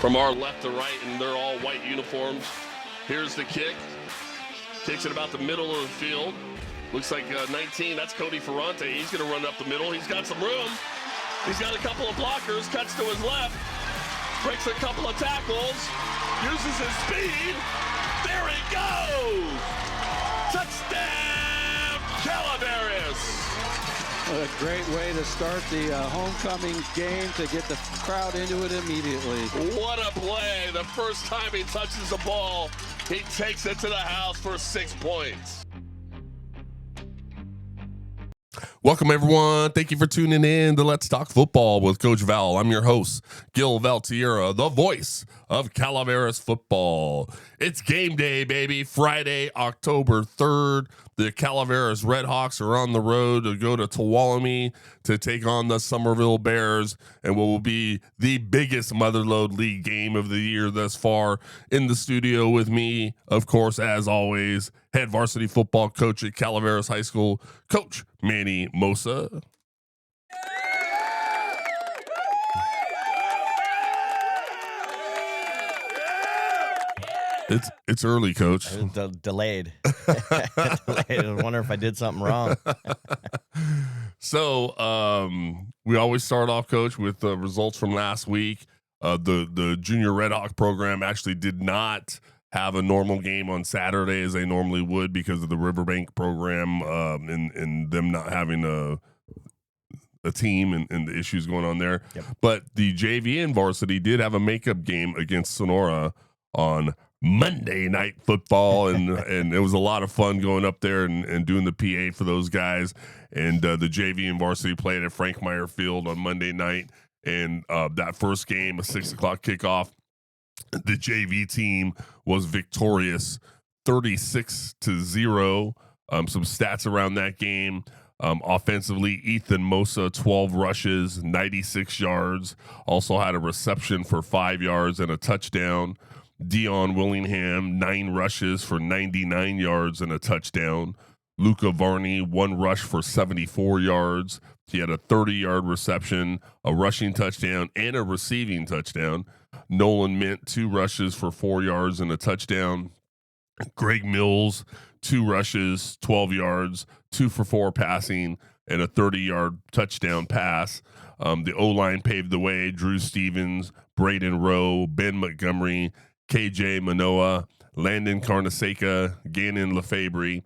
from our left to right, and they're all white uniforms. Here's the kick. Kicks it about the middle of the field. Looks like 19, that's Cody Ferrante. He's going to run up the middle. He's got some room. He's got a couple of blockers, cuts to his left, breaks a couple of tackles, uses his speed. There he goes! Touchdown, Calaveras! What a great way to start the homecoming game, to get the crowd into it immediately. What a play. The first time he touches the ball, he takes it to the house for 6 points. Welcome, everyone. Thank you for tuning in to Let's Talk Football with Coach Val. I'm your host, Gil Valtierra, the voice of Calaveras football. It's game day, baby. Friday, October 3rd. The Calaveras Redhawks are on the road to go to Tuolumne to take on the Summerville Bears and what will be the biggest Motherlode League game of the year thus far. In the studio with me, of course, as always, head varsity football coach at Calaveras High School, Coach Manny Mossa. It's early, Coach. Delayed. I wonder if I did something wrong. So we always start off, Coach, with the results from last week. The Junior Red Hawk program actually did not have a normal game on Saturday as they normally would because of the Riverbank program and them not having a team and the issues going on there. Yep. But the JV and varsity did have a makeup game against Sonora on Monday Night Football, and it was a lot of fun going up there and doing the PA for those guys. And the JV and varsity played at Frank Meyer Field on Monday night, and that first game, a 6 o'clock kickoff, the JV team was victorious 36-0. Some stats around that game. Offensively, Ethan Mossa, 12 rushes, 96 yards. Also had a reception for 5 yards and a touchdown. Dion Willingham, 9 rushes for 99 yards and a touchdown. Luca Varney, 1 rush for 74 yards. He had a 30-yard reception, a rushing touchdown, and a receiving touchdown. Nolan Mint, 2 rushes for 4 yards and a touchdown. Greg Mills, 2 rushes, 12 yards, 2 for 4 passing, and a 30-yard touchdown pass. The O-line paved the way. Drew Stevens, Braden Rowe, Ben Montgomery, KJ Manoa, Landon Carneseca, Gannon Lefebvre.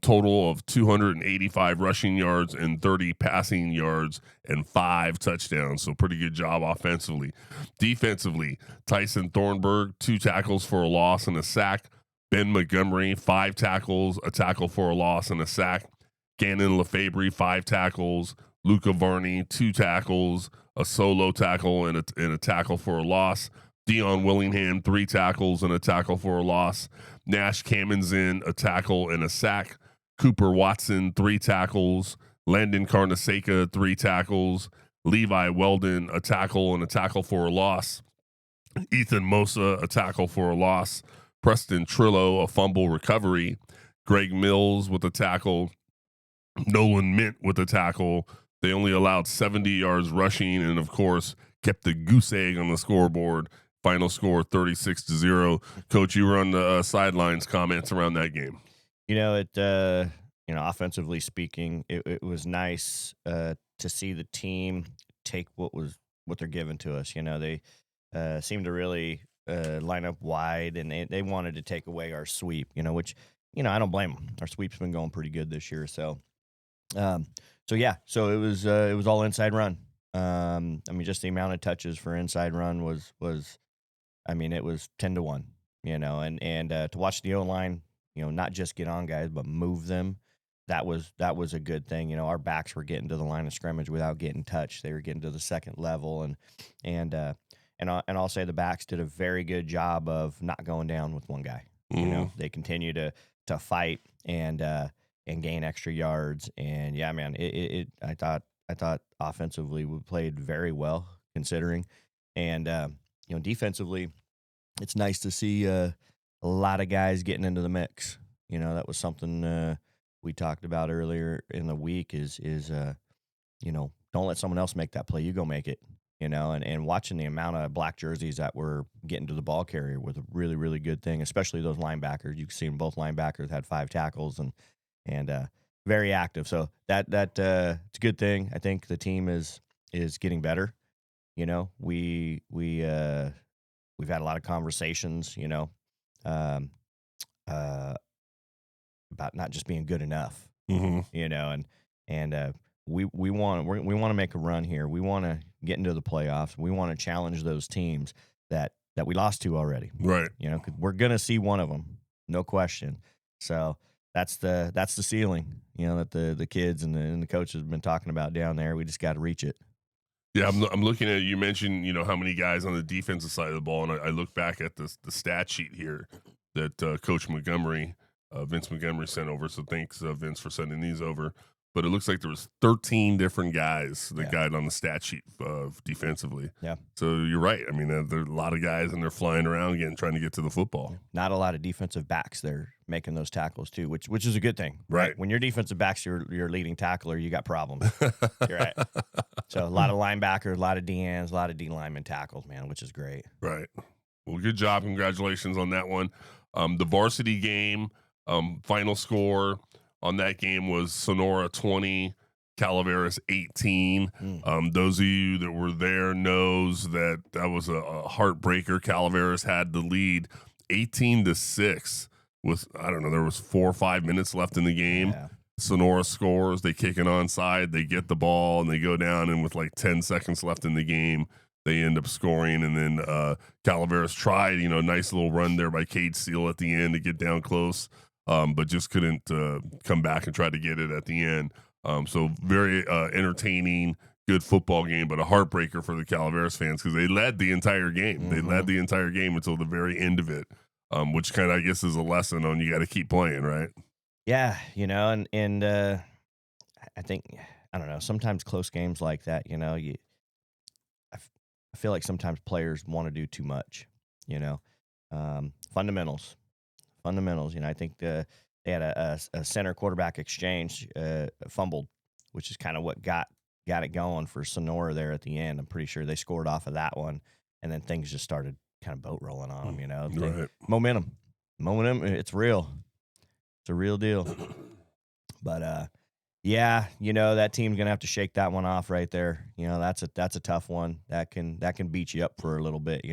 Total of 285 rushing yards and 30 passing yards and 5 touchdowns. So pretty good job offensively. Defensively, Tyson Thornburg, 2 tackles for a loss and a sack. Ben Montgomery, 5 tackles, a tackle for a loss and a sack. Gannon Lefebvre, 5 tackles. Luca Varney, 2 tackles, a solo tackle and a tackle for a loss. Dion Willingham, 3 tackles and a tackle for a loss. Nash Kamenzen, a tackle and a sack. Cooper Watson, 3 tackles. Landon Carneseca, 3 tackles. Levi Weldon, a tackle and a tackle for a loss. Ethan Mossa, a tackle for a loss. Preston Trillo, a fumble recovery. Greg Mills with a tackle. Nolan Mint with a tackle. They only allowed 70 yards rushing and, of course, kept the goose egg on the scoreboard. Final score 36-0. Coach, you were on the sidelines. Comments around that game? Offensively speaking, it was nice to see the team take what they're giving to us. They seemed to really line up wide, and they wanted to take away our sweep. Which I don't blame them. Our sweep's been going pretty good this year. So it was all inside run. Just the amount of touches for inside run was it was 10-1, and to watch the O-line, not just get on guys, but move them. That was a good thing. Our backs were getting to the line of scrimmage without getting touched. They were getting to the second level, and I'll say the backs did a very good job of not going down with one guy. Mm-hmm. They continue to fight and gain extra yards. And yeah, man, I thought offensively we played very well considering, and defensively, it's nice to see a lot of guys getting into the mix. That was something we talked about earlier in the week is don't let someone else make that play. You go make it. and watching the amount of black jerseys that were getting to the ball carrier was a really, really good thing, especially those linebackers. You can see them, both linebackers had 5 tackles and very active. So it's a good thing. I think the team is getting better. We've had a lot of conversations, um, about not just being good enough, Mm-hmm. and we want to make a run here. We want to get into the playoffs. We want to challenge those teams that we lost to already. Right. 'Cause we're gonna see one of them, no question. So that's the ceiling, that the kids and the coaches have been talking about down there. We just got to reach it. Yeah, I'm looking at, you mentioned, how many guys on the defensive side of the ball, and I look back at the stat sheet here that Coach Montgomery, Vince Montgomery sent over. So thanks, Vince, for sending these over. But it looks like there was 13 different guys that got on the stat sheet defensively. Yeah. So you're right. I mean, there are a lot of guys, and they're flying around trying to get to the football. Not a lot of defensive backs there making those tackles too, which is a good thing. Right. When your defensive back's your leading tackler, you got problems. You're right. So a lot of linebackers, a lot of DNs, a lot of D lineman tackles, man, which is great. Right. Well, good job. Congratulations on that one. The varsity game, final score on that game was Sonora 20, Calaveras 18. Those of you that were there knows that was a heartbreaker. Calaveras had the lead 18-6 with, I don't know, there was 4 or 5 minutes left in the game. Yeah. Sonora scores, they kick it onside, they get the ball, and they go down, and with like 10 seconds left in the game, they end up scoring. And then Calaveras tried, nice little run there by Cade Steele at the end to get down close, but just couldn't come back and try to get it at the end. So very entertaining, good football game, but a heartbreaker for the Calaveras fans because they led the entire game. Mm-hmm. They led the entire game until the very end of it, which kind of, I guess, is a lesson on you got to keep playing, right? Yeah, and I think, I don't know, sometimes close games like that, I feel like sometimes players want to do too much, fundamentals. I think they had a center quarterback exchange fumbled, which is kind of what got it going for Sonora there at the end. I'm pretty sure they scored off of that one, and then things just started kind of boat rolling on them, Right. Momentum, it's real. It's a real deal. But yeah, that team's gonna have to shake that one off right there. That's a tough one. That can beat you up for a little bit.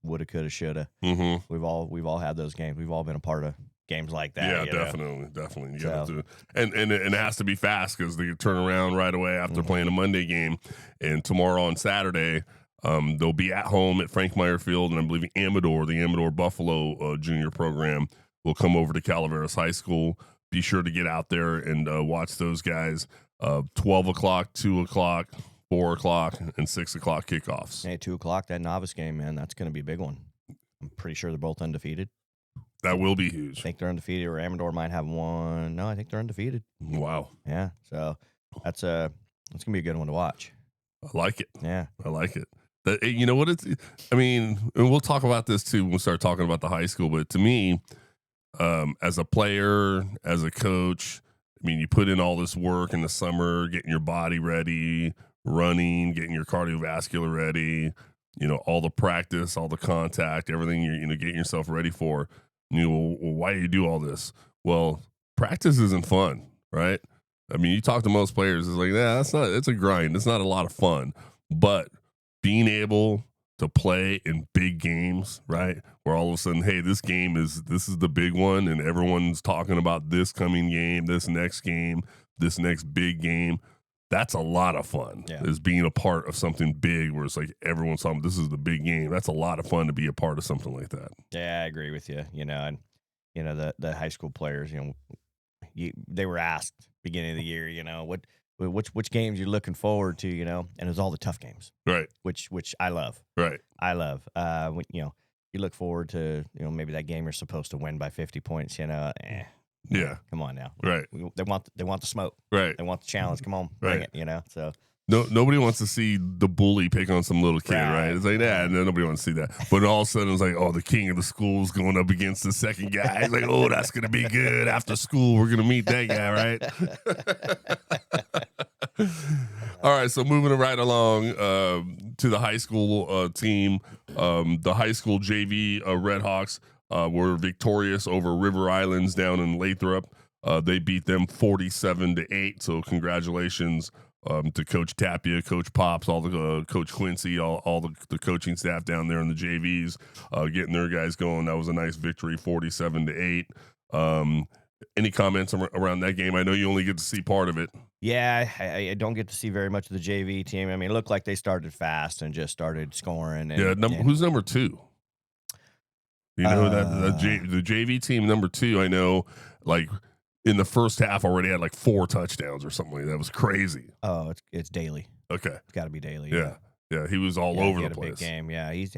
Woulda, coulda, shoulda. Mm-hmm. We've all had those games. We've all been a part of games like that. Yeah, definitely. You gotta do it. And it has to be fast because they turn around right away after playing a Monday game. And tomorrow on Saturday, they'll be at home at Frank Meyer Field, and I believe the Amador Buffalo junior program will come over to Calaveras High School. Be sure to get out there and watch those guys. 12 o'clock, 2 o'clock, 4 o'clock, and 6 o'clock kickoffs. Hey, 2 o'clock, that novice game, man, that's going to be a big one. I'm pretty sure they're both undefeated. That will be huge. I think they're undefeated, or Amador might have one. No, I think they're undefeated. Wow. Yeah, so that's going to be a good one to watch. I like it. Yeah. I like it. You know what I mean, and we'll talk about this too when we start talking about the high school, but to me, as a player, as a coach, I mean, you put in all this work in the summer, getting your body ready, running, getting your cardiovascular ready, all the practice, all the contact, everything you're, getting yourself ready for. Well, why do you do all this? Well, practice isn't fun, right? I mean, you talk to most players, it's like, it's a grind. It's not a lot of fun, but being able to play in big games, right? Where all of a sudden, hey, this is the big one, and everyone's talking about this coming game, this next game, this next big game. That's a lot of fun. Yeah. Is being a part of something big where it's like everyone's talking, this is the big game. That's a lot of fun to be a part of something like that. Yeah, I agree with you. And the high school players, they were asked beginning of the year, which games you're looking forward to, and it was all the tough games, Right. which I love. Right. I love. When you look forward to maybe that game you're supposed to win by 50 points. Yeah. Come on now. Right. They want the smoke. Right. They want the challenge. Come on, bring Right. it. So. Nobody wants to see the bully pick on some little kid, right? It's like, nobody wants to see that. But all of a sudden, it's like, oh, the king of the school's going up against the second guy. It's like, oh, that's going to be good. After school, we're going to meet that guy, right? All right, so moving right along to the high school team. The high school JV Redhawks were victorious over River Islands down in Lathrop. They beat them 47-8. So congratulations to Coach Tapia, Coach Pops, all the Coach Quincy, all the coaching staff down there in the JVs, getting their guys going. That was a nice victory, 47-8. Any comments around that game? I know you only get to see part of it. Yeah, I don't get to see very much of the JV team. I mean, it looked like they started fast and just started scoring. And, Who's number 2? You know the JV team number 2. I know, like in the first half, already had like 4 touchdowns or something like that. It was crazy. Oh, it's Daly. Okay, It's got to be Daly. Yeah, he was all over he the had a place. big game. Yeah, he's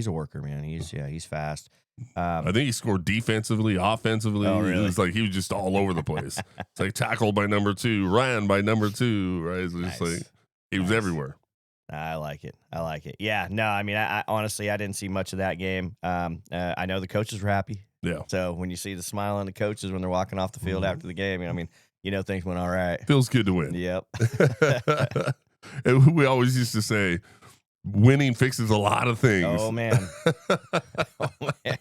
a worker, man. He's fast. I think he scored defensively, offensively. Oh, really? It was like he was just all over the place. It's like tackled by number 2, ran by number 2, right? It's just like he was everywhere. I like it. Yeah, no, I mean, I honestly, I didn't see much of that game. I know the coaches were happy. Yeah. So when you see the smile on the coaches when they're walking off the field after the game, I mean, things went all right. Feels good to win. Yep. And we always used to say, winning fixes a lot of things. Oh man.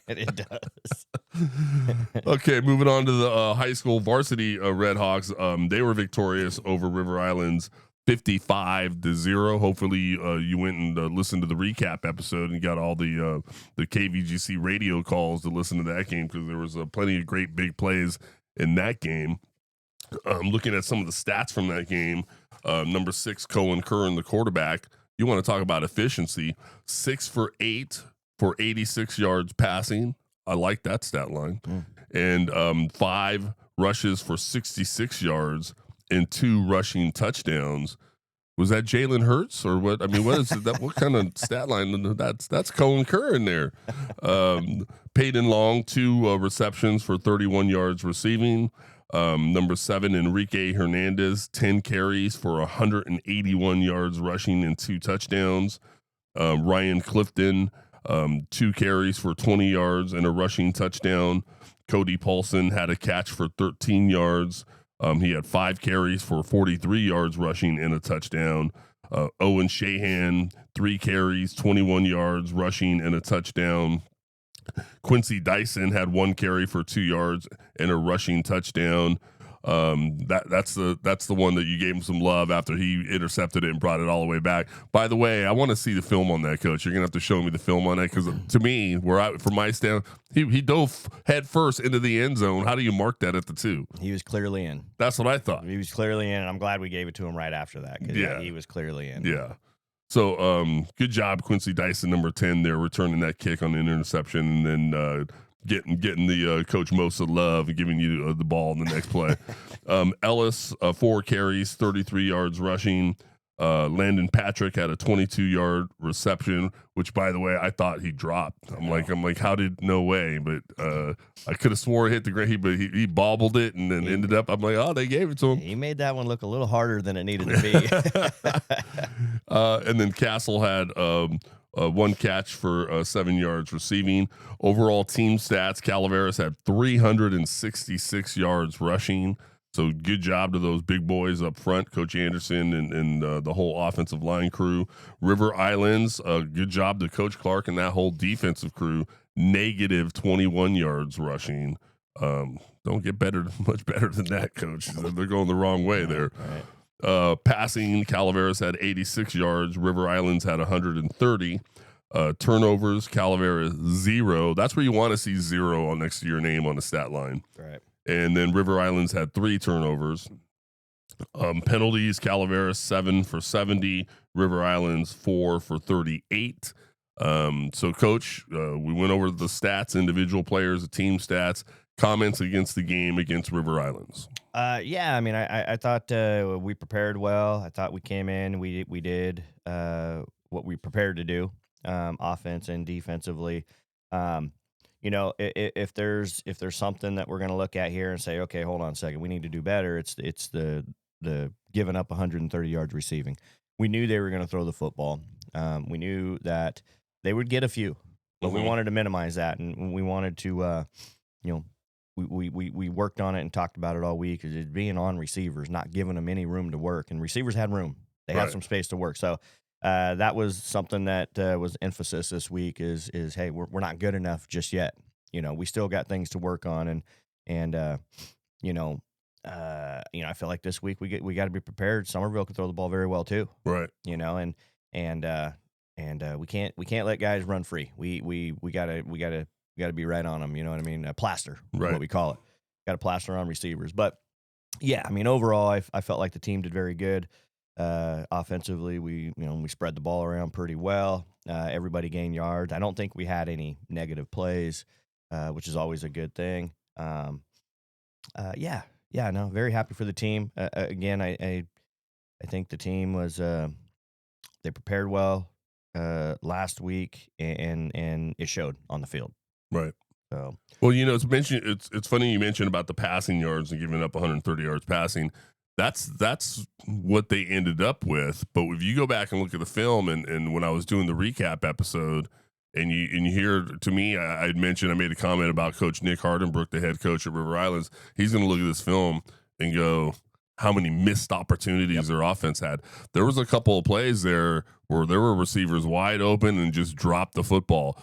It does. Okay, moving on to the high school varsity Redhawks. They were victorious over River Islands 55-0. Hopefully you went and listened to the recap episode and got all the KVGC radio calls to listen to that game, because there was plenty of great big plays in that game. Looking at some of the stats from that game, number 6, Cohen Curran, the quarterback. You want to talk about efficiency, 6 for 8 for 86 yards passing. I like that stat line. And 5 rushes for 66 yards and 2 rushing touchdowns. Was that Jalen Hurts or what? I mean, what is that? What kind of stat line? That's Cohen Curran there. Peyton Long, 2 receptions for 31 yards receiving. Number 7, Enrique Hernandez, 10 carries for 181 yards rushing and 2 touchdowns. Ryan Clifton, 2 carries for 20 yards and a rushing touchdown. Cody Paulson had a catch for 13 yards. He had 5 carries for 43 yards rushing and a touchdown. Owen Shahan, 3 carries, 21 yards rushing and a touchdown. Quincy Dyson had 1 carry for 2 yards and a rushing touchdown. That's the one that you gave him some love after he intercepted it and brought it all the way back. By the way, I want to see the film on that, Coach. You're gonna have to show me the film on that, because to me, from my stand, he dove head first into the end zone. How do you mark that at the 2? He was clearly in. That's what I thought. He was clearly in, and I'm glad we gave it to him right after that, because he was clearly in. Yeah. So good job, Quincy Dyson, number 10 there, returning that kick on an interception, and then getting the Coach Mossa love and giving you the ball in the next play. Ellis, 4 carries, 33 yards rushing. Landon Patrick had a 22-yard reception, which, by the way, I thought he dropped. I'm like, how did? No way. But I could have swore it hit the ground, but he bobbled it and then ended up. I'm like, oh, they gave it to him. He made that one look a little harder than it needed to be. And then Castle had 1 catch for 7 yards receiving. Overall team stats, Calaveras had 366 yards rushing. So good job to those big boys up front, Coach Anderson and the whole offensive line crew. River Islands, good job to Coach Clark and that whole defensive crew. Negative 21 yards rushing. Don't get much better than that, Coach. They're going the wrong way there. Passing, Calaveras had 86 yards. River Islands had 130. Turnovers, Calaveras 0. That's where you want to see 0 on next to your name on the stat line. Right. And then River Islands had 3 turnovers. Penalties, Calaveras 7 for 70. River Islands 4 for 38. So, Coach, we went over the stats, individual players, the team stats, comments against the game against River Islands. Yeah, I mean, I thought we prepared well. I thought we came in, we did what we prepared to do, offense and defensively. If there's something that we're going to look at here and say, okay, hold on a second, we need to do better. It's the giving up 130 yards receiving. We knew they were going to throw the football. We knew that they would get a few, but we wanted to minimize that, and we wanted to, we worked on it and talked about it all week. Is it being on receivers, not giving them any room to work, and receivers had room. They had some space to work. So that was something that was emphasis this week. Is hey, we're not good enough just yet. We still got things to work on, and I feel like this week we got to be prepared. Summerville can throw the ball very well too. Right. And we can't let guys run free. We gotta be right on them. You know what I mean? A plaster, is Right. what we call it. Got to plaster on receivers. But yeah, I mean, overall, I felt like the team did very good. Offensively, we spread the ball around pretty well. Everybody gained yards. I don't think we had any negative plays, which is always a good thing. No, very happy for the team. Again, I think the team was they prepared well last week, and it showed on the field. Right. So, well, it's funny you mentioned about the passing yards and giving up 130 yards passing. That's what they ended up with. But if you go back and look at the film, and when I was doing the recap episode, and you hear, to me, I made a comment about Coach Nick Hardenbrook, the head coach at River Islands. He's going to look at this film and go, how many missed opportunities their offense had. There was a couple of plays there where there were receivers wide open and just dropped the football.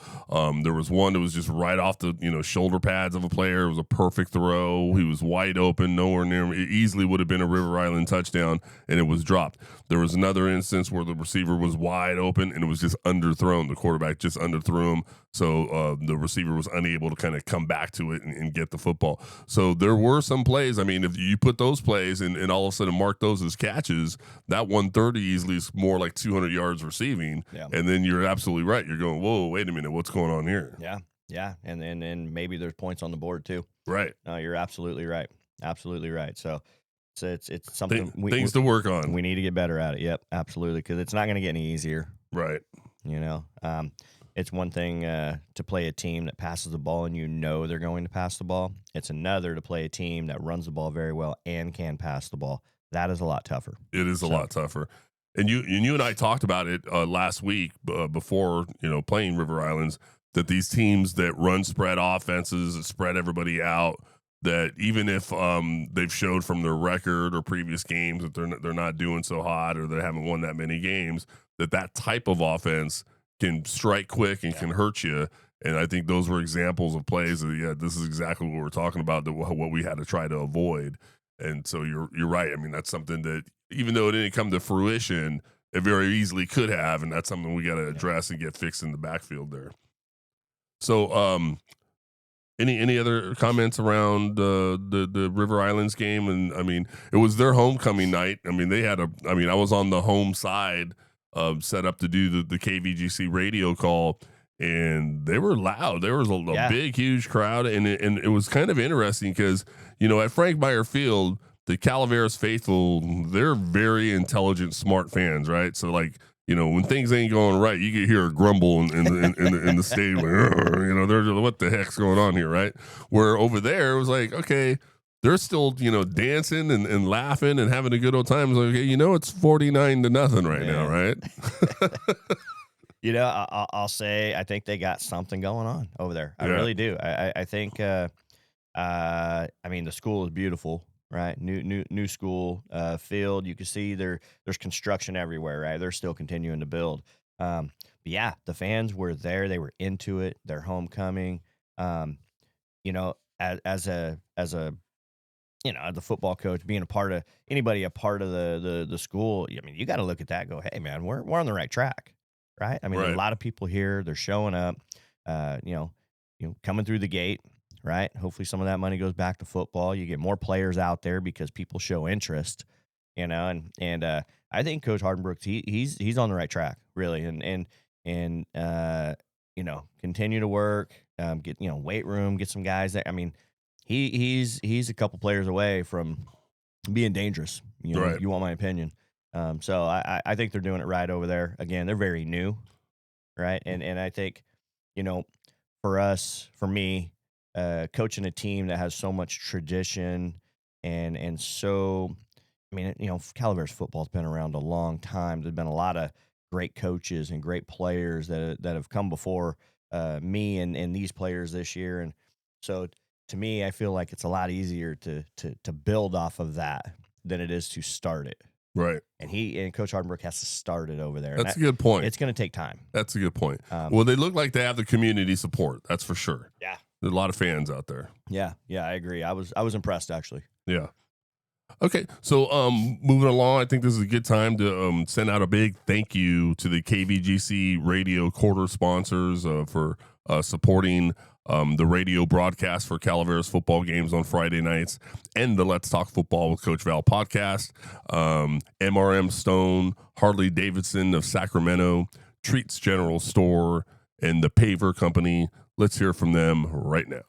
There was one that was just right off the shoulder pads of a player. It was a perfect throw. He was wide open, nowhere near him. It easily would have been a River Island touchdown, and it was dropped. There was another instance where the receiver was wide open and it was just underthrown. The quarterback just underthrew him, so the receiver was unable to kind of come back to it and get the football. So there were some plays. I mean, if you put those plays and all of a sudden mark those as catches, that 130 easily is more like 200 yards receiving. Yeah. And then you're absolutely right. You're going, whoa, wait a minute, what's going on here? Yeah. And maybe there's points on the board too. Right. No, you're absolutely right. So it's something things to work on. We need to get better at it. Yep, absolutely, because it's not going to get any easier. Right. It's one thing to play a team that passes the ball and they're going to pass the ball. It's another to play a team that runs the ball very well and can pass the ball. That is a lot tougher. It is a lot tougher. And you and I talked about it last week before playing River Islands, that these teams that run spread offenses, that spread everybody out, that even if they've showed from their record or previous games that they're not doing so hot or they haven't won that many games, that type of offense can strike quick and can hurt you. And I think those were examples of plays that, this is exactly what we're talking about, what we had to try to avoid. And so you're right. I mean, that's something that, even though it didn't come to fruition, it very easily could have, and that's something we got to address and get fixed in the backfield there. So, any other comments around the River Islands game? And I mean, it was their homecoming night. I mean, I was on the home side, set up to do the KVGC radio call, and they were loud. There was a big, huge crowd, and it was kind of interesting because at Frank Meyer Field, the Calaveras faithful, they're very intelligent, smart fans, right? So when things ain't going right, you can hear a grumble in the stadium. They're what the heck's going on here, right? Where over there it was like, okay, they're still dancing and laughing and having a good old time. It's like, okay, it's 49-0 right now, right? I'll say I think they got something going on over there. I really do. I think. I mean, the school is beautiful. Right, new school field. You can see there's construction everywhere. Right, they're still continuing to build. But yeah, the fans were there. They were into it. Their homecoming. As a football coach, being a part of the school. I mean, you got to look at that. And go, hey man, we're on the right track. Right. I mean, there's a lot of people here. They're showing up. Coming through the gate. Right. Hopefully some of that money goes back to football. You get more players out there because people show interest, and I think Coach Hardenbrook, he's on the right track, really. And continue to work, get, weight room, get some guys there. I mean, he's a couple players away from being dangerous. You want my opinion. So I think they're doing it right over there. Again, they're very new. Right. And I think, for me, coaching a team that has so much tradition and so, I mean, Calaveras football's been around a long time. There's been a lot of great coaches and great players that have come before me and these players this year. And so to me, I feel like it's a lot easier to build off of that than it is to start it. Right. And Coach Hardenbrook has to start it over there. That's a good point. It's going to take time. That's a good point. Well, they look like they have the community support. That's for sure. Yeah. There's a lot of fans out there. Yeah, I agree. I was impressed, actually. Yeah. Okay, so moving along, I think this is a good time to send out a big thank you to the KVGC radio quarter sponsors for supporting the radio broadcast for Calaveras football games on Friday nights and the Let's Talk Football with Coach Val podcast. MRM Stone, Harley Davidson of Sacramento, Treats General Store, and the Paver Company. Let's hear from them right now.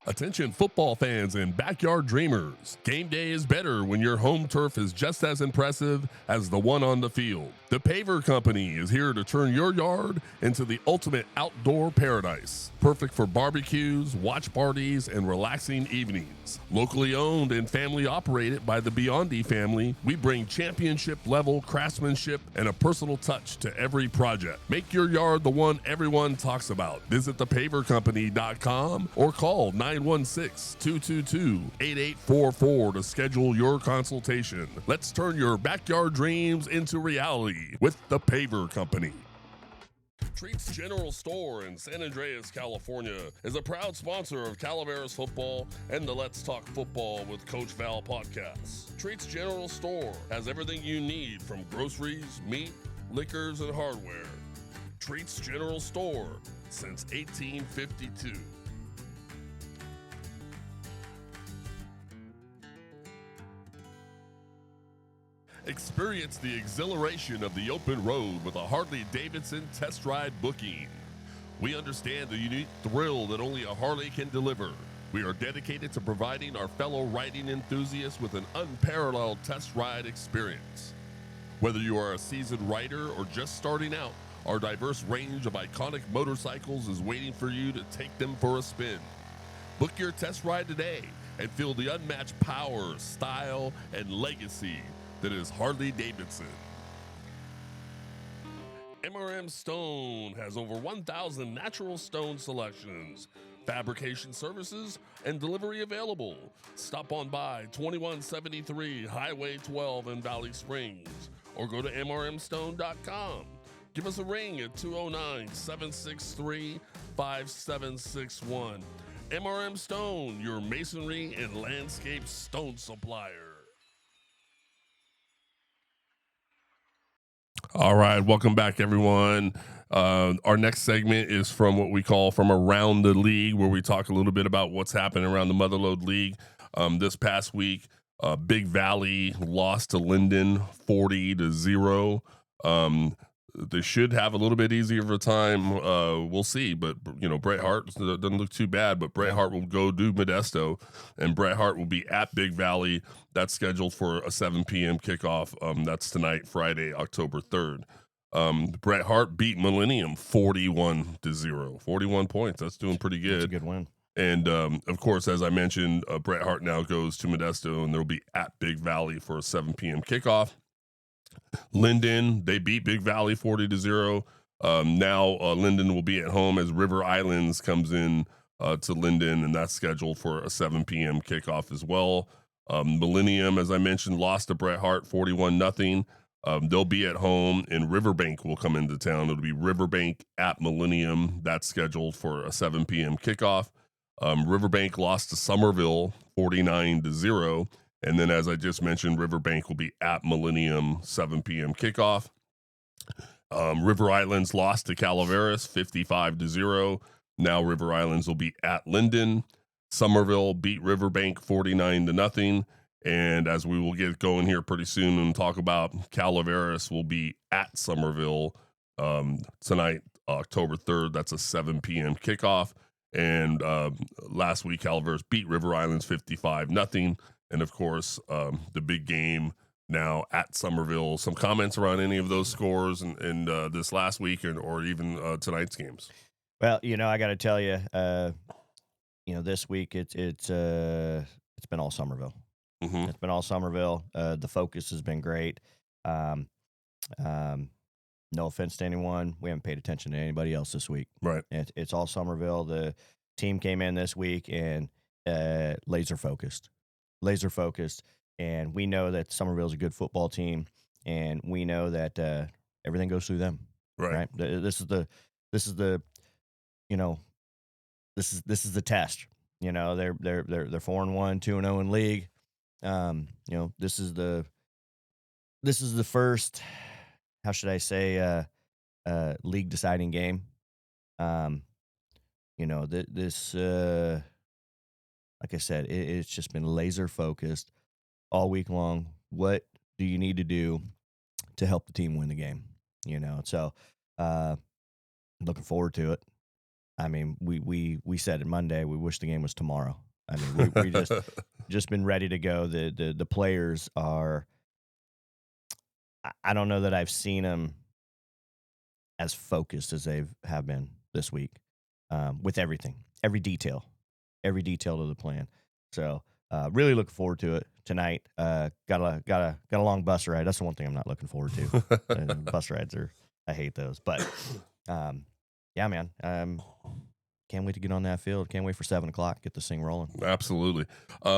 Attention football fans and backyard dreamers. Game day is better when your home turf is just as impressive as the one on the field. The Paver Company is here to turn your yard into the ultimate outdoor paradise. Perfect for barbecues, watch parties, and relaxing evenings. Locally owned and family operated by the Biondi family, we bring championship level craftsmanship and a personal touch to every project. Make your yard the one everyone talks about. Visit thepavercompany.com or call 916-222-8844 to schedule your consultation. Let's turn your backyard dreams into reality with the Paver Company. Treats General Store in San Andreas, California is a proud sponsor of Calaveras football and the Let's Talk Football with Coach Val podcast. Treats General Store has everything you need from groceries, meat, liquors, and hardware. Treats General Store since 1852. Experience the exhilaration of the open road with a Harley-Davidson test ride booking. We understand the unique thrill that only a Harley can deliver. We are dedicated to providing our fellow riding enthusiasts with an unparalleled test ride experience. Whether you are a seasoned rider or just starting out, our diverse range of iconic motorcycles is waiting for you to take them for a spin. Book your test ride today and feel the unmatched power, style, and legacy that is Harley-Davidson. MRM Stone has over 1,000 natural stone selections, fabrication services, and delivery available. Stop on by 2173 Highway 12 in Valley Springs or go to mrmstone.com. Give us a ring at 209-763-5761. MRM Stone, your masonry and landscape stone supplier. All right, welcome back, everyone. Our next segment is from what we call From Around the League, where we talk a little bit about what's happening around the Motherlode League. This past week, Big Valley lost to Linden 40-0. They should have a little bit easier of a time. We'll see, but Bret Hart doesn't look too bad. But Bret Hart will go do Modesto, and Bret Hart will be at Big Valley. That's scheduled for a 7 p.m. kickoff. That's tonight, Friday, October 3rd. Bret Hart beat Millennium 41-0, 41 points. That's doing pretty good. That's a good win. And of course, as I mentioned, Bret Hart now goes to Modesto, and they'll be at Big Valley for a 7 p.m. kickoff. Linden, they beat Big Valley 40-0. Now Linden will be at home as River Islands comes in to Linden, and that's scheduled for a 7 p.m. kickoff as well. Millennium, as I mentioned, lost to Bret Hart 41-0. They'll be at home, and Riverbank will come into town. It'll be Riverbank at Millennium. That's scheduled for a 7 p.m. kickoff. Riverbank lost to Summerville 49-0. And then, as I just mentioned, Riverbank will be at Millennium, 7 p.m. kickoff. River Islands lost to Calaveras, 55-0. Now River Islands will be at Linden. Summerville beat Riverbank 49-0. And as we will get going here pretty soon and talk about, Calaveras will be at Summerville tonight, October 3rd. That's a 7 p.m. kickoff. And last week, Calaveras beat River Islands 55-0. And, of course, the big game now at Summerville. Some comments around any of those scores and this last week or even tonight's games? Well, I got to tell you, this week it's been all Summerville. Mm-hmm. It's been all Summerville. The focus has been great. No offense to anyone. We haven't paid attention to anybody else this week. Right. It's all Summerville. team came in this week and laser focused, and we know that Summerville's a good football team, and we know that everything goes through them. Right. This is the you know this is the test. You know, they're 4-1, 2-0 in league. You know, this is the first, how should I say, league deciding game. You know, this like I said, it's just been laser focused all week long. What do you need to do to help the team win the game? You know, so looking forward to it. I mean, we said it Monday. We wish the game was tomorrow. I mean, we just been ready to go. The players are. I don't know that I've seen them as focused as they have been this week, with everything, every detail of the plan. So really looking forward to it tonight. Got a long bus ride. That's the one thing I'm not looking forward to. Bus rides I hate those. But yeah, man. Can't wait to get on that field. Can't wait for 7:00. Get this thing rolling. Absolutely.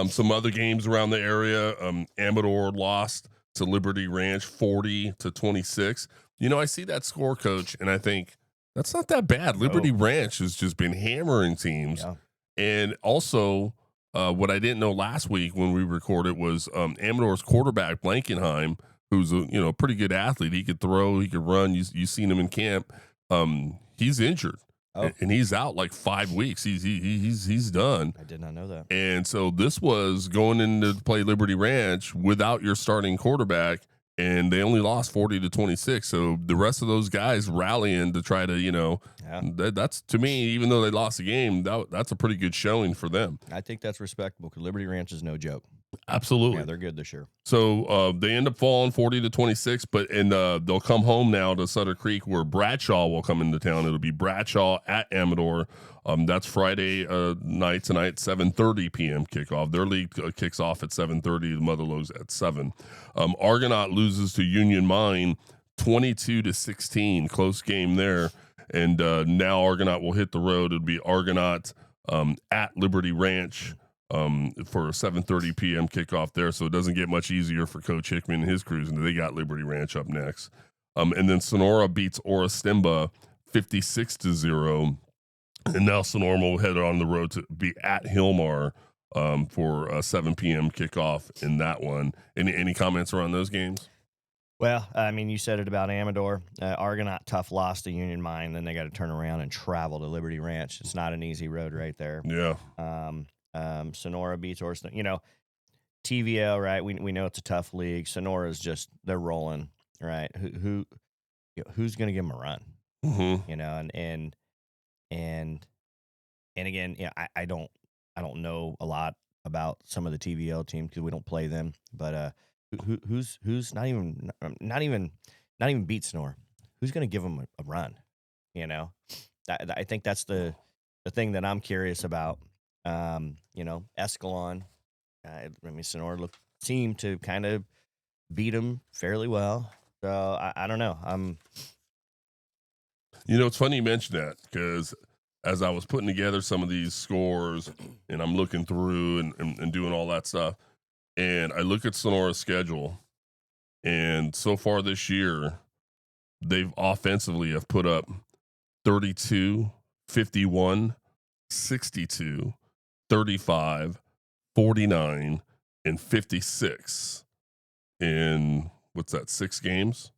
Some other games around the area. Amador lost to Liberty Ranch 40-26. You know, I see that score, Coach, and I think that's not that bad. Liberty Ranch has just been hammering teams. Yeah. And also, what I didn't know last week when we recorded was Amador's quarterback, Blankenheim, who's a pretty good athlete. He could throw, he could run. You've seen him in camp. He's injured. And he's out like 5 weeks. He's done. I did not know that. And so this was going into play Liberty Ranch without your starting quarterback, and they only lost 40-26. So the rest of those guys rallying to try to, that's, to me, even though they lost the game, that's a pretty good showing for them. I think that's respectable because Liberty Ranch is no joke. Absolutely. Yeah, they're good this year. So they end up falling 40-26, but they'll come home now to Sutter Creek, where Bradshaw will come into town. It'll be Bradshaw at Amador. That's Friday night tonight, 7:30 p.m. kickoff. Their league kicks off at 7:30. The Motherlode's at 7. Argonaut loses to Union Mine 22-16. Close game there. And now Argonaut will hit the road. It'll be Argonaut at Liberty Ranch for a 7:30 p.m. kickoff there. So it doesn't get much easier for Coach Hickman and his crews. And they got Liberty Ranch up next. And then Sonora beats Orastimba 56-0. And now Sonora will head on the road to be at Hilmar for a 7 p.m. kickoff in that one. Any comments around those games? Well, I mean, you said it about Amador. Argonaut, tough loss to Union Mine. Then they got to turn around and travel to Liberty Ranch. It's not an easy road right there. Yeah. Sonora beats Orson. You know, TVL, right? We know it's a tough league. Sonora's just, they're rolling, right? Who's going to give them a run? Mm-hmm. You know, and again, yeah, I don't know a lot about some of the TVL teams because we don't play them. But who's not even beat Sonora? Who's going to give them a run? You know, I think that's the thing that I'm curious about. You know, Escalon, Sonora seemed to kind of beat them fairly well. So I don't know. You know, it's funny you mentioned that because as I was putting together some of these scores and I'm looking through and doing all that stuff, and I look at Sonora's schedule, and so far this year, they've offensively have put up 32, 51, 62, 35, 49, and 56 in, what's that, 6 games?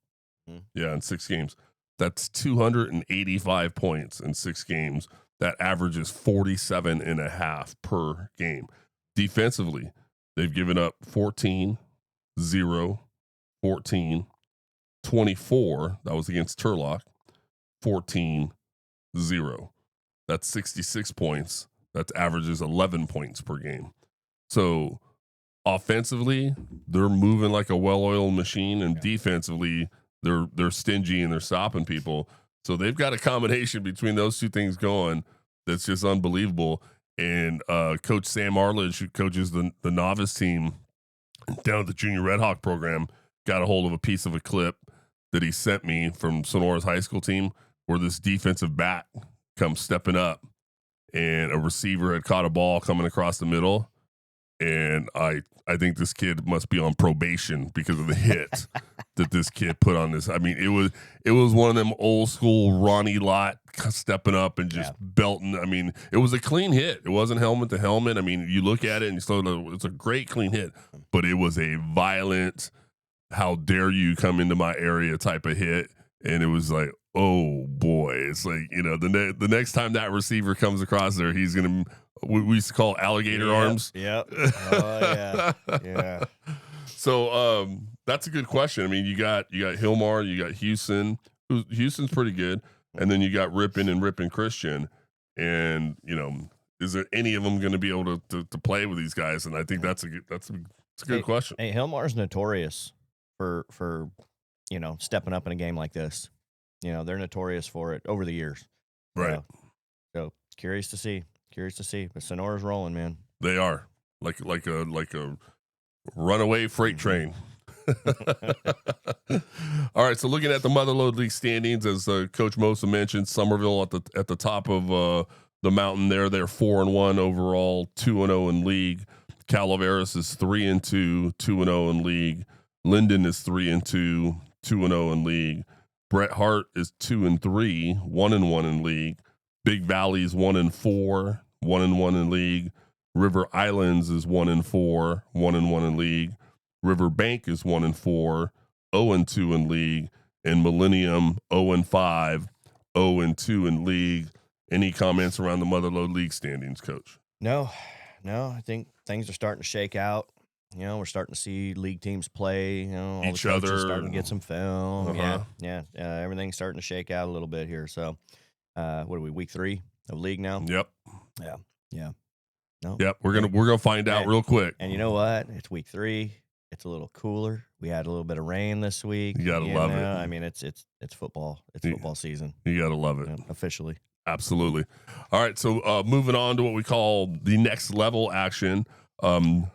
Mm-hmm. Yeah, in 6 games. That's 285 points in 6 games. That averages 47.5 per game. Defensively, they've given up 14, 0, 14, 24. That was against Turlock. 14, 0. That's 66 points. That averages 11 points per game. So offensively, they're moving like a well-oiled machine, and defensively, they're stingy and they're stopping people. So they've got a combination between those two things going that's just unbelievable. And Coach Sam Arledge, who coaches the novice team down at the Junior Red Hawk program, got a hold of a piece of a clip that he sent me from Sonora's high school team where this defensive back comes stepping up and a receiver had caught a ball coming across the middle, and I think this kid must be on probation because of the hit that this kid put on this. I mean, it was one of them old school Ronnie Lott stepping up and just belting. I mean, it was a clean hit. It wasn't helmet to helmet. I mean, you look at it and you still know it's a great clean hit, but it was a violent, how dare you come into my area type of hit. And it was like, oh boy, it's like, the next time that receiver comes across there, he's going to, we used to call alligator arms. Yep. Oh yeah. Yeah. So that's a good question. I mean, you got Hilmar, you got Houston. Houston's pretty good, and then you got Ripon and Ripon Christian. And is there any of them going to be able to play with these guys? And I think that's a good question. Hey, Hilmar's notorious for stepping up in a game like this. They're notorious for it over the years. Right. So curious to see. But Sonora's rolling, man. They are like a runaway freight train. All right, so looking at the Motherlode League standings, as Coach Mossa mentioned, Summerville at the top of the mountain there. They're 4-1 overall, 2-0 in league. Calaveras is 3-2, 2-0 in league. Linden is 3-2, 2-0 in league. Bret Hart is 2-3, 1-1 in league. Big Valley's 1-4, 1-1 in league. River Islands is 1-4, 1-1 in league. River Bank is 1-4, 0-2 in league. And Millennium 0-5, 0-2 in league. Any comments around the Motherlode League standings, Coach? No. I think things are starting to shake out. We're starting to see league teams play. All Each the coaches other. starting to get some film. Uh-huh. Yeah. Everything's starting to shake out a little bit here. So, what are we, week 3 of league now? Yep. Yeah. No. Yep. We're gonna find out real quick. And you know what? It's week 3. It's a little cooler. We had a little bit of rain this week. You gotta love it. I mean, it's football. It's football season. You gotta love it. Officially. Absolutely. All right, so moving on to what we call the next level action. The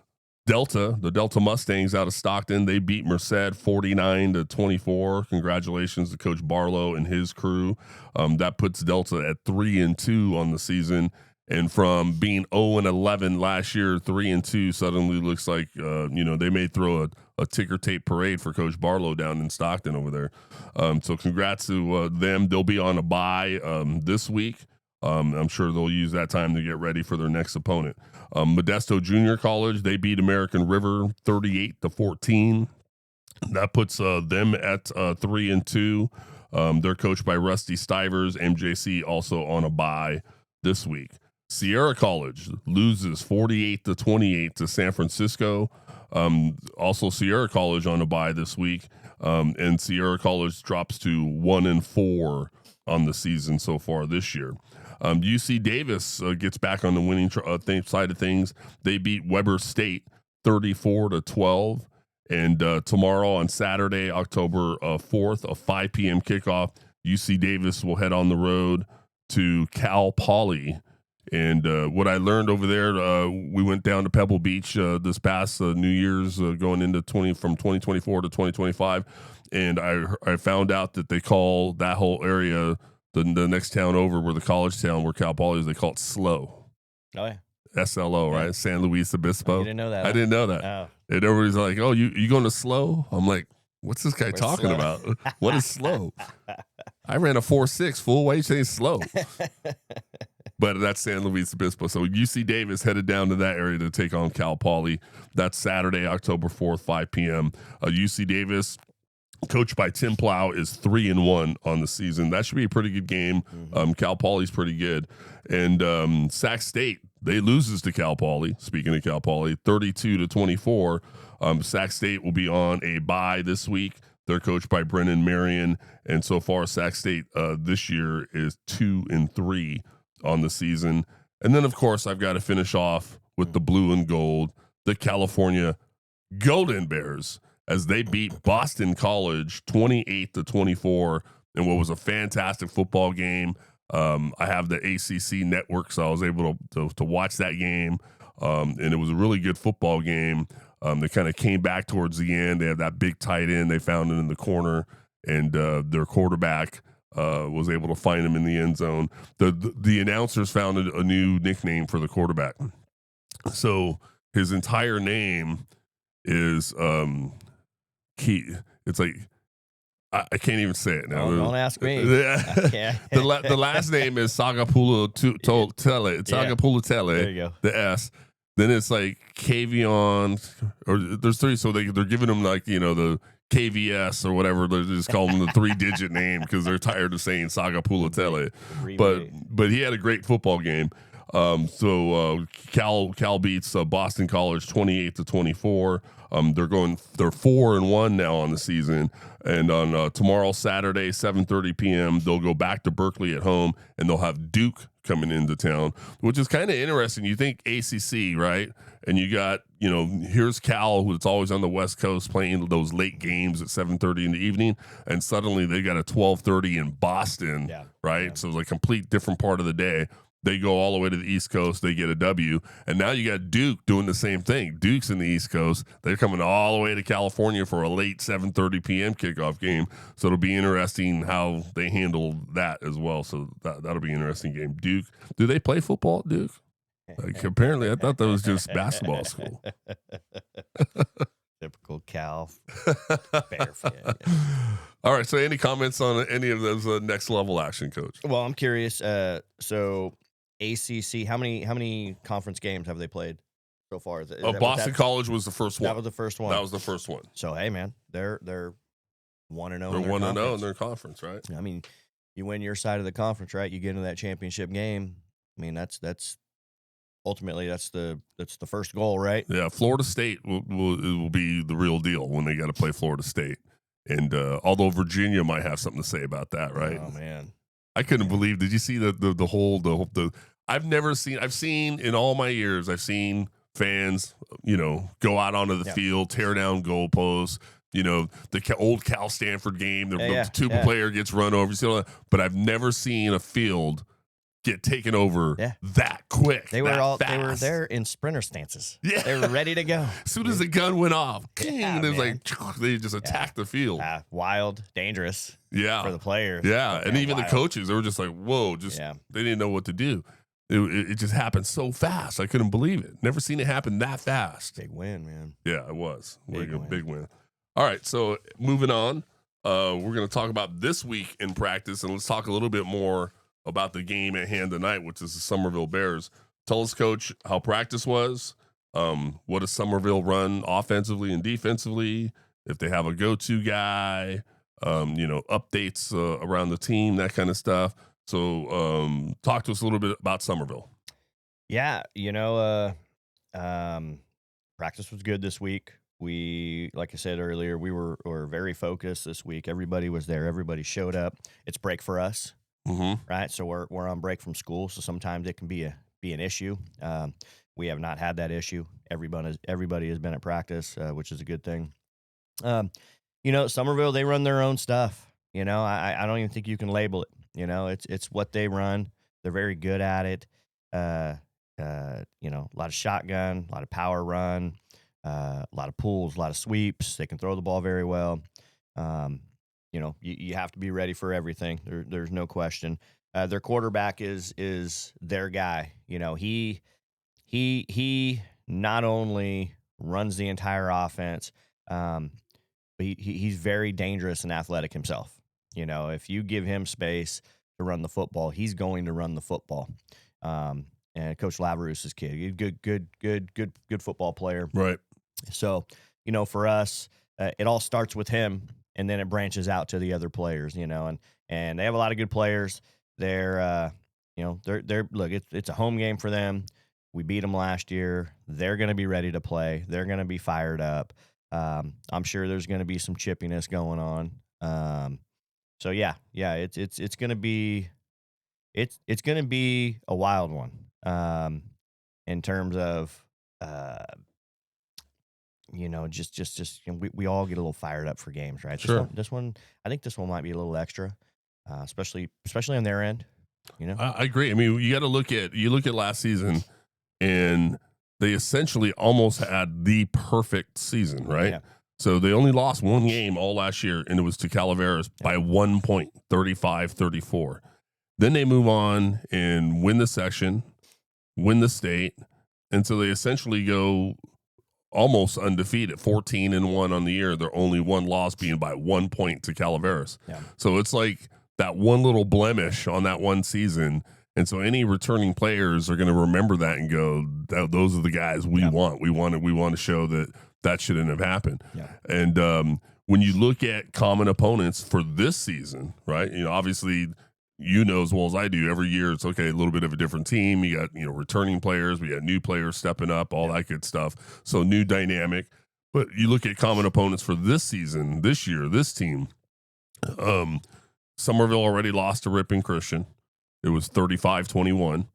Delta Mustangs out of Stockton, they beat Merced 49-24. Congratulations to Coach Barlow and his crew. That puts Delta at 3-2 on the season. And from being 0-11 last year, 3-2 suddenly looks like they may throw a ticker tape parade for Coach Barlow down in Stockton over there. So congrats to them. They'll be on a bye this week. I'm sure they'll use that time to get ready for their next opponent. Modesto Junior College, they beat American River 38-14. That puts them at 3-2. They're coached by Rusty Stivers. MJC also on a bye this week. Sierra College loses 48-28 to San Francisco. Also Sierra College on a bye this week. And Sierra College drops to 1-4 on the season so far this year. UC Davis gets back on the winning side of things. They beat Weber State 34-12. And tomorrow on Saturday, October 4th, a 5 p.m. kickoff, UC Davis will head on the road to Cal Poly. And what I learned over there, we went down to Pebble Beach this past New Year's, going into from 2024 to 2025, and I found out that they call that whole area, the next town over, where the college town where Cal Poly is, they call it SLO. Oh yeah, SLO, right? San Luis Obispo. You didn't know that? I didn't know that. Oh. And everybody's like, "Oh, you going to SLO?" I'm like, "What's this guy talking slow? about? What is SLO?" I ran a 4.6 full. Why are you saying slow? But that's San Luis Obispo. So UC Davis headed down to that area to take on Cal Poly. That's Saturday, October 4th, 5 p.m. UC Davis, coached by Tim Plow, is 3-1 on the season. That should be a pretty good game. Cal Poly's pretty good. And Sac State, they loses to Cal Poly. Speaking of Cal Poly, 32-24. Sac State will be on a bye this week. They're coached by Brennan Marion. And so far, Sac State this year is 2-3 on the season. And then, of course, I've got to finish off with the blue and gold, the California Golden Bears, as they beat Boston College 28-24 in what was a fantastic football game. I have the ACC network, so I was able to watch that game, and it was a really good football game. They kind of came back towards the end. They had that big tight end. They found it in the corner, and their quarterback was able to find him in the end zone. The announcers found a new nickname for the quarterback. So his entire name is Key. It's like I can't even say it now. Don't ask me. The last name is Sagapulu Tele. Sagapulu Tele. There you go. The S. Then it's like Kavion, or there's three. So they're giving him like, the KVS or whatever. They just call him the 3-digit name because they're tired of saying Sagapulu Tele. But he had a great football game. So Cal beats Boston College 28-24. They're 4-1 now on the season, and on tomorrow, Saturday, 7:30 p.m., they'll go back to Berkeley at home, and they'll have Duke coming into town, which is kind of interesting. You think ACC, right? And you got, here's Cal, who's always on the West Coast playing those late games at 7:30 in the evening, and suddenly they got a 12:30 in Boston, right? Yeah. So it's like a complete different part of the day. They go all the way to the East Coast. They get a W. And now you got Duke doing the same thing. Duke's in the East Coast. They're coming all the way to California for a late 7:30 p.m. kickoff game. So it'll be interesting how they handle that as well. So that'll be an interesting game. Duke, do they play football at Duke? Like, apparently, I thought that was just basketball school. Typical Cal Bear fan. All right. So any comments on any of those next level action, Coach? Well, I'm curious. So ACC, how many conference games have they played so far? Boston College was the first one. That was the first one. That was the first one. So hey, man, they're 1-0. They're 1-0 in their conference, right? I mean, you win your side of the conference, right? You get into that championship game. I mean, that's ultimately that's the first goal, right? Yeah, Florida State will be the real deal when they got to play Florida State, and although Virginia might have something to say about that, right? Oh man. I couldn't believe. Did you see the I've seen in all my years, I've seen fans, go out onto the field, tear down goalposts. The old Cal Stanford game, the tuba player gets run over. You see all that, but I've never seen a field get taken over that quick. They were there in sprinter stances. Yeah, they were ready to go. As soon as the gun went off, it was like they just attacked the field. Wild, dangerous. Yeah, for the players. Yeah, and even the coaches, they were just like, "Whoa!" They didn't know what to do. It just happened so fast. I couldn't believe it. Never seen it happen that fast. Big win, man. Yeah, it was big win. All right, so moving on, we're going to talk about this week in practice, and let's talk a little bit more about the game at hand tonight, which is the Summerville Bears. Tell us, Coach, how practice was. What does Summerville run offensively and defensively? If they have a go-to guy, updates around the team, that kind of stuff. So talk to us a little bit about Summerville. Yeah, practice was good this week. We, like I said earlier, we were very focused this week. Everybody was there. Everybody showed up. It's break for us. Mm-hmm. Right, so we're on break from school, so sometimes it can be an issue. We have not had that issue. Everybody has been at practice, which is a good thing. Summerville, they run their own stuff. I don't even think you can label it. It's what they run. They're very good at it. A lot of shotgun, a lot of power run, a lot of pulls, a lot of sweeps. They can throw the ball very well. You have to be ready for everything. There's no question. Their quarterback is their guy. He not only runs the entire offense, but he's very dangerous and athletic himself. If you give him space to run the football, he's going to run the football. And Coach Laverouse's kid, he's good football player. Right. So, for us, it all starts with him. And then it branches out to the other players, and they have a lot of good players. They're look, it's a home game for them. We beat them last year. They're going to be ready to play. They're going to be fired up. I'm sure there's going to be some chippiness going on. So it's going to be a wild one. In terms of we all get a little fired up for games, right? Sure. This one, I think this one might be a little extra, especially on their end. I agree. I mean, you look at last season, and they essentially almost had the perfect season, right? So they only lost one game all last year, and it was to Calaveras by 1 point, 35-34. Then they move on and win the section, win the state, and so they essentially go almost undefeated, 14-1 on the year. Their only one loss being by 1 point to Calaveras. Yeah. So it's like that one little blemish on that one season. And so any returning players are going to remember that and go, those are the guys we want. We want to show that shouldn't have happened. Yeah. And when you look at common opponents for this season, right? Obviously, as well as I do, every year it's okay, a little bit of a different team. You got, returning players, we got new players stepping up, all that good stuff. So new dynamic. But you look at common opponents for this season, this year, this team. Summerville already lost to Ripon Christian. It was 35-21.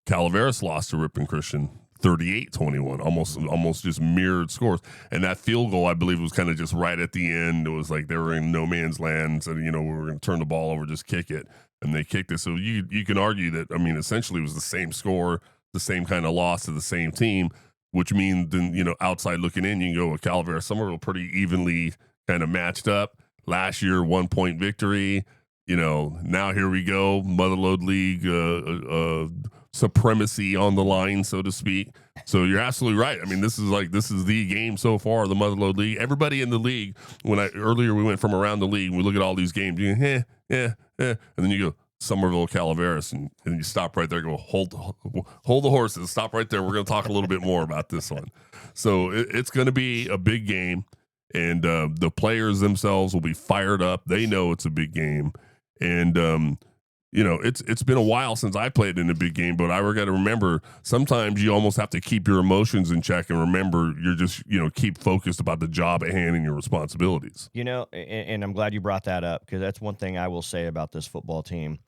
Calaveras lost to Ripon Christian 38-21, almost just mirrored scores. And that field goal, I believe, was kind of just right at the end. It was like they were in no man's land. So, we were going to turn the ball over, just kick it. And they kicked it. So you can argue that, essentially it was the same score, the same kind of loss to the same team, which means then, outside looking in, you can go with Calaveras. Summerville pretty evenly kind of matched up. Last year, 1 point victory. Now here we go, Motherlode League supremacy on the line, so to speak. So you're absolutely right. This is the game so far, the Motherlode League. Everybody in the league, earlier we went from around the league, we look at all these games, you go, and then you go, Summerville, Calaveras, and you stop right there, go, hold the horses, stop right there. We're going to talk a little bit more about this one. So it's going to be a big game, and the players themselves will be fired up. They know it's a big game. And, it's been a while since I played in a big game, but I got to remember sometimes you almost have to keep your emotions in check and remember you're just, keep focused about the job at hand and your responsibilities. And I'm glad you brought that up, because that's one thing I will say about this football team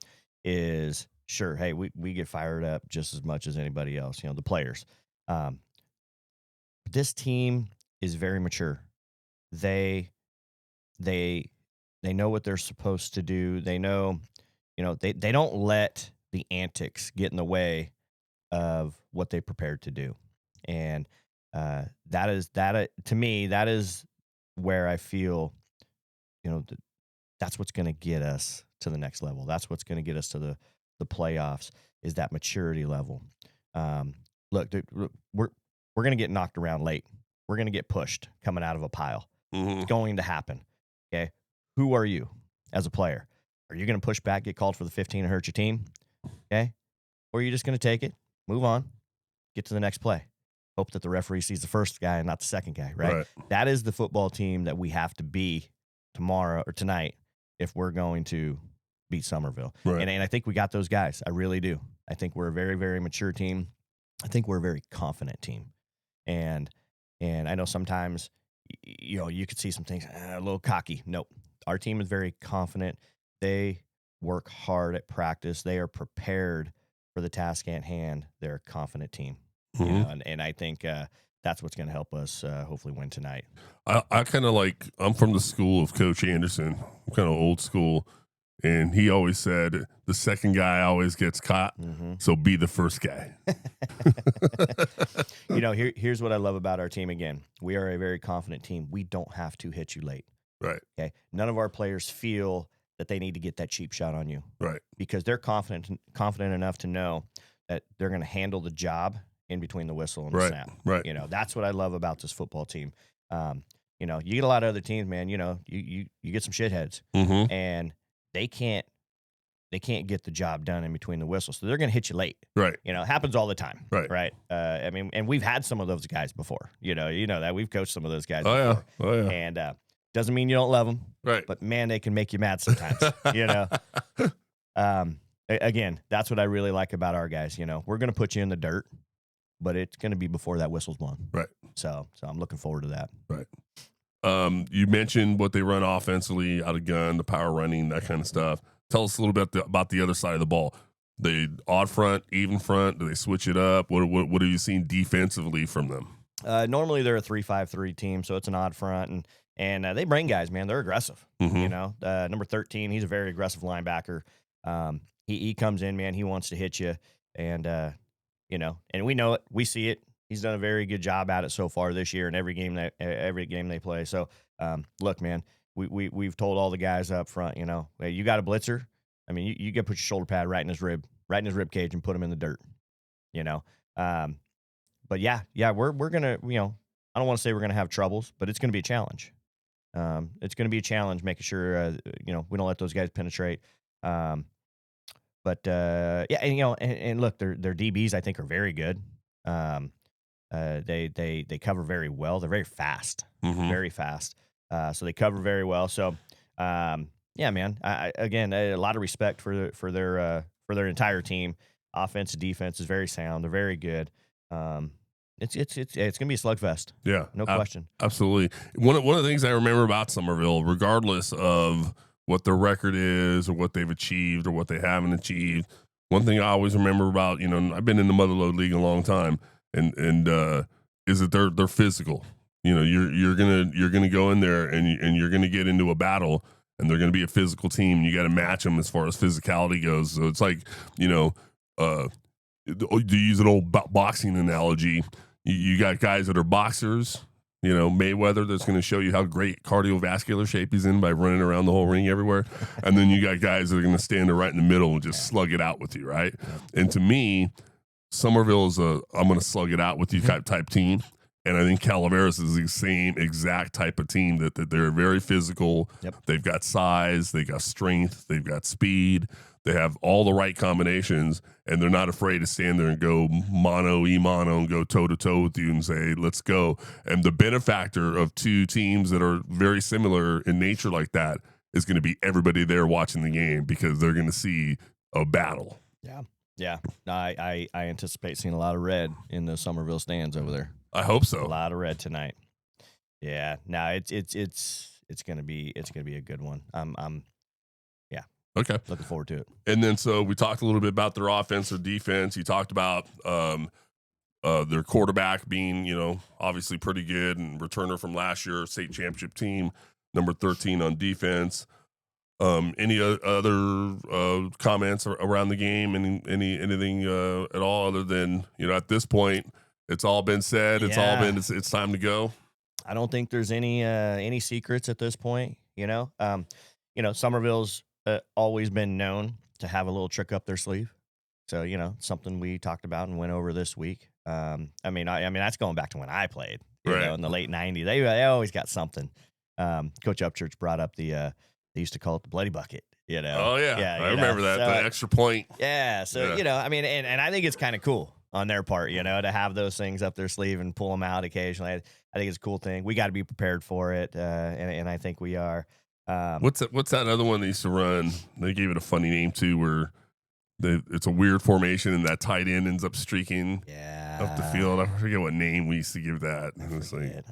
is, sure, hey, we get fired up just as much as anybody else, the players. This team is very mature. They know what they're supposed to do. They know, they don't let the antics get in the way of what they prepared to do. And to me, that is where I feel, that's what's going to get us to the next level. That's what's going to get us to the playoffs, is that maturity level. Look, we're going to get knocked around late. We're going to get pushed coming out of a pile. Mm-hmm. It's going to happen. Okay. Who are you as a player? Are you going to push back, get called for the 15 and hurt your team? Okay. Or are you just going to take it, move on, get to the next play? Hope that the referee sees the first guy and not the second guy, right? That is the football team that we have to be tomorrow or tonight if we're going to beat Summerville. Right. And I think we got those guys. I really do. I think we're a very, very mature team. I think we're a very confident team. And I know sometimes, you could see some things a little cocky. Nope. Our team is very confident. They work hard at practice. They are prepared for the task at hand. They're a confident team. Mm-hmm. And I think that's what's going to help us hopefully win tonight. I kind of I'm from the school of Coach Anderson. I'm kind of old school. And he always said, the second guy always gets caught, so be the first guy. Here's what I love about our team again. We are a very confident team. We don't have to hit you late. Right. Okay. None of our players feel that they need to get that cheap shot on you. Right. Because they're confident enough to know that they're going to handle the job in between the whistle and the snap. Right. That's what I love about this football team. You get a lot of other teams, man. You get some shitheads, and they can't get the job done in between the whistles, so they're going to hit you late. Right. It happens all the time. Right. And we've had some of those guys before. You know that we've coached some of those guys. Oh before. Yeah. And doesn't mean you don't love them. Right. But man, they can make you mad sometimes. Again, that's what I really like about our guys. We're going to put you in the dirt, but it's going to be before that whistle's blown. Right. So I'm looking forward to that. Right. You mentioned what they run offensively, out of gun, the power running, that kind of stuff. Tell us a little bit about the other side of the ball. They odd front, even front? Do they switch it up? What have you seen defensively from them? Normally they're a 3-5-3 team, so it's an odd front, and they bring guys, man. They're aggressive. Number 13, he's a very aggressive linebacker. He comes in, man. He wants to hit you, and and we know it. We see it. He's done a very good job at it so far this year in every game they play. So, look, man, we've told all the guys up front, hey, you got a blitzer. I mean, you got to put your shoulder pad right in his rib cage and put him in the dirt, But yeah, we're gonna, I don't want to say we're gonna have troubles, but it's gonna be a challenge. It's gonna be a challenge making sure we don't let those guys penetrate. Yeah, and look, their DBs I think are very good. They cover very well. They're very fast, very fast. So they cover very well. So, yeah, man. Again, a lot of respect for their entire team. Offense and defense is very sound. They're very good. It's gonna be a slugfest. Yeah, no question. Absolutely. One of the things I remember about Summerville, regardless of what their record is or what they've achieved or what they haven't achieved, one thing I always remember about, I've been in the Motherlode League a long time, and is that they're physical. You're gonna go in there and you're gonna get into a battle, and they're gonna be a physical team. You got to match them as far as physicality goes. So it's like, to use an old boxing analogy, you got guys that are boxers. Mayweather, that's going to show you how great cardiovascular shape he's in by running around the whole ring everywhere. And then you got guys that are going to stand there right in the middle and just slug it out with you, right? And to me, Summerville is I'm going to slug it out with you type team. And I think Calaveras is the same exact type of team that they're very physical. Yep. They've got size, they've got strength, they've got speed. They have all the right combinations, and they're not afraid to stand there and go mano and go toe-to-toe with you and say, let's go. And the benefactor of two teams that are very similar in nature like that is going to be everybody there watching the game, because they're going to see a battle. Yeah. No, I anticipate seeing a lot of red in the Summerville stands over there. I hope so. A lot of red tonight. Yeah. No, it's gonna be a good one. Okay. Looking forward to it. And then, so we talked a little bit about their offense or defense. You talked about their quarterback being, obviously pretty good, and returner from last year, state championship team, number 13 on defense. Any other comments around the game, and anything at all, other than, at this point, it's all been said. It's all been, it's time to go. I don't think there's any secrets at this point. Summerville's always been known to have a little trick up their sleeve. So, something we talked about and went over this week. I mean, that's going back to when I played, in the late 90s. They always got something. Coach Upchurch brought up they used to call it the bloody bucket, Oh, yeah. I remember that, the extra point. Yeah. So, I mean, and I think it's kind of cool on their part, to have those things up their sleeve and pull them out occasionally. I think it's a cool thing. We got to be prepared for it, and I think we are. What's that other one they used to run? They gave it a funny name too, where it's a weird formation and that tight end ends up streaking up the field. I forget what name we used to give that.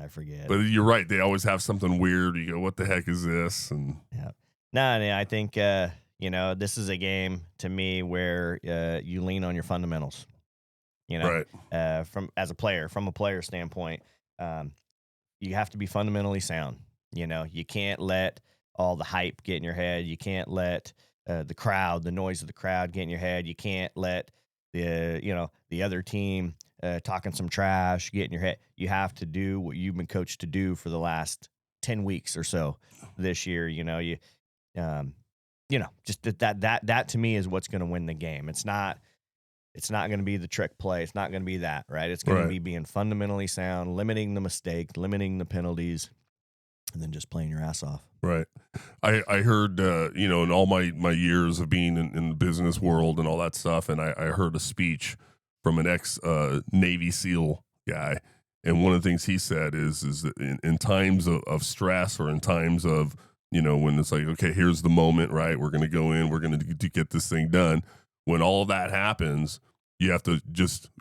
I forget. But you're right. They always have something weird. You go, what the heck is this? And no, I think this is a game to me where you lean on your fundamentals. From a player standpoint, you have to be fundamentally sound. You can't let all the hype get in your head. You can't let the noise of the crowd get in your head. You can't let the other team talking some trash get in your head. You have to do what you've been coached to do for the last 10 weeks or so this year. Just that to me is what's going to win the game. It's not going to be the trick play. It's not going to be that, right? It's going to be being fundamentally sound, limiting the mistake, limiting the penalties, and then just playing your ass off. Right. I heard, in all my years of being in the business world and all that stuff, and I heard a speech from an ex-Navy SEAL guy, and one of the things he said is that in times of stress, or in times of, when it's like, okay, here's the moment, right? We're going to go in, we're going to get this thing done. When all of that happens, you have to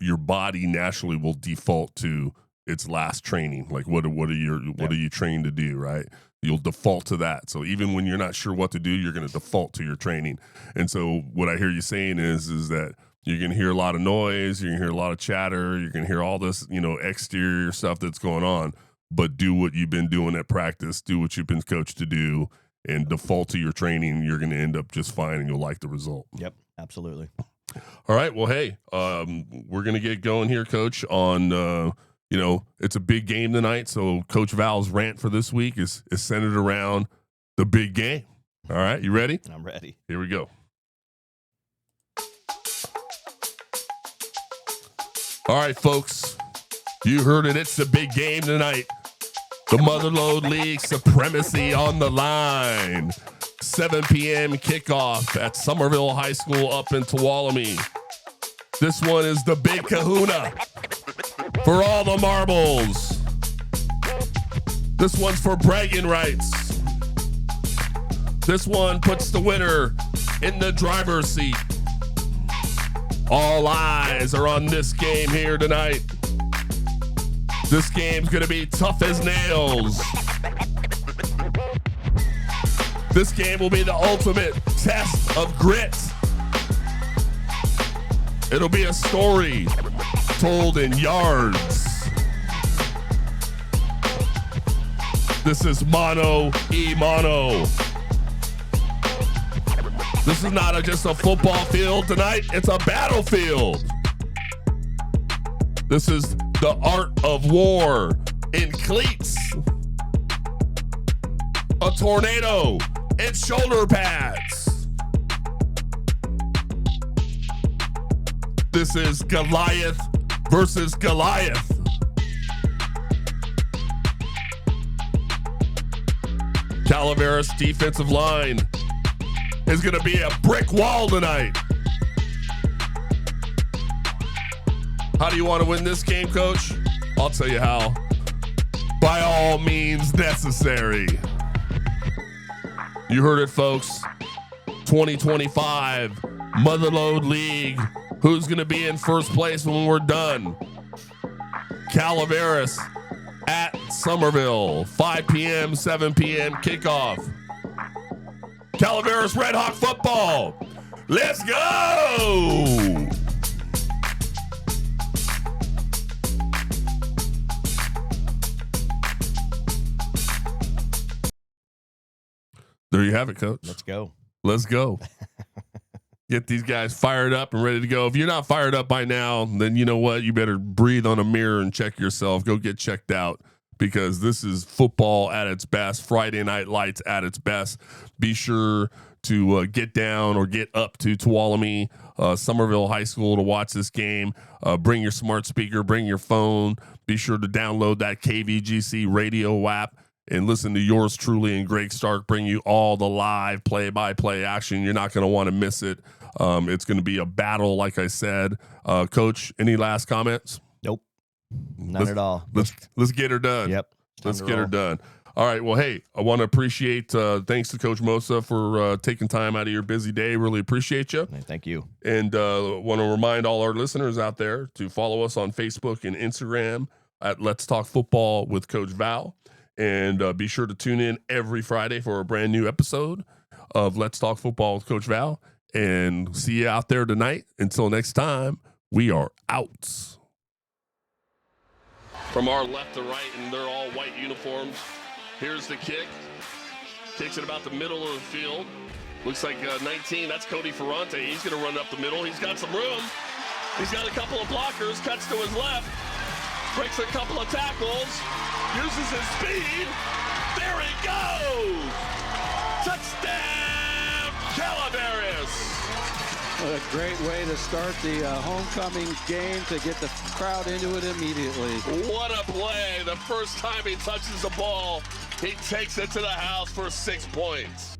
your body naturally will default to its last training. Like what are you trained to do, right? You'll default to that. So even when you're not sure what to do, you're going to default to your training. And so what I hear you saying is that you're going to hear a lot of noise, you're going to hear a lot of chatter, you're going to hear all this, exterior stuff that's going on, but do what you've been doing at practice, do what you've been coached to do, and default to your training. You're going to end up just fine, and you'll like the result. Yep, absolutely. All right. Well, hey, we're going to get going here, Coach, on, it's a big game tonight. So Coach Val's rant for this week is centered around the big game. All right. You ready? I'm ready. Here we go. All right, folks. You heard it. It's the big game tonight. The Motherlode League supremacy on the line. 7 p.m. kickoff at Summerville High School up in Tuolumne. This one is the big kahuna for all the marbles. This one's for bragging rights. This one puts the winner in the driver's seat. All eyes are on this game here tonight. This game's gonna be tough as nails. This game will be the ultimate test of grit. It'll be a story told in yards. This is mano y mano. This is not just a football field tonight, it's a battlefield. This is the art of war in cleats. A tornado and shoulder pads. This is Goliath versus Goliath. Calaveras defensive line is going to be a brick wall tonight. How do you want to win this game, Coach? I'll tell you how. By all means necessary. You heard it, folks. 2025 Motherlode League. Who's going to be in first place when we're done? Calaveras at Summerville. 5 p.m., 7 p.m. kickoff. Calaveras Red Hawk football. Let's go! There you have it, Coach. Let's go. Let's go. Get these guys fired up and ready to go. If you're not fired up by now, then you know what? You better breathe on a mirror and check yourself. Go get checked out, because this is football at its best. Friday Night Lights at its best. Be sure to get down or get up to Tuolumne, Summerville High School to watch this game. Bring your smart speaker, bring your phone. Be sure to download that KVGC radio app and listen to yours truly and Greg Stark bring you all the live play-by-play action. You're not going to want to miss it. It's going to be a battle, like I said. Coach, any last comments? Nope. None at all. Let's get her done. Yep. Let's get her done. All right. Well, hey, I want to appreciate, thanks to Coach Mossa for taking time out of your busy day. Really appreciate you. Thank you. And want to remind all our listeners out there to follow us on Facebook and Instagram at Let's Talk Football with Coach Val. And be sure to tune in every Friday for a brand new episode of Let's Talk Football with Coach Val. And see you out there tonight. Until next time, we are out. From our left to right, and they're all white uniforms. Here's the kick. Kicks it about the middle of the field. Looks like 19, that's Cody Ferrante. He's going to run up the middle. He's got some room. He's got a couple of blockers, cuts to his left, breaks a couple of tackles, uses his speed. There he goes! Touchdown, Calaveras! What a great way to start the homecoming game, to get the crowd into it immediately. What a play. The first time he touches the ball, he takes it to the house for 6 points.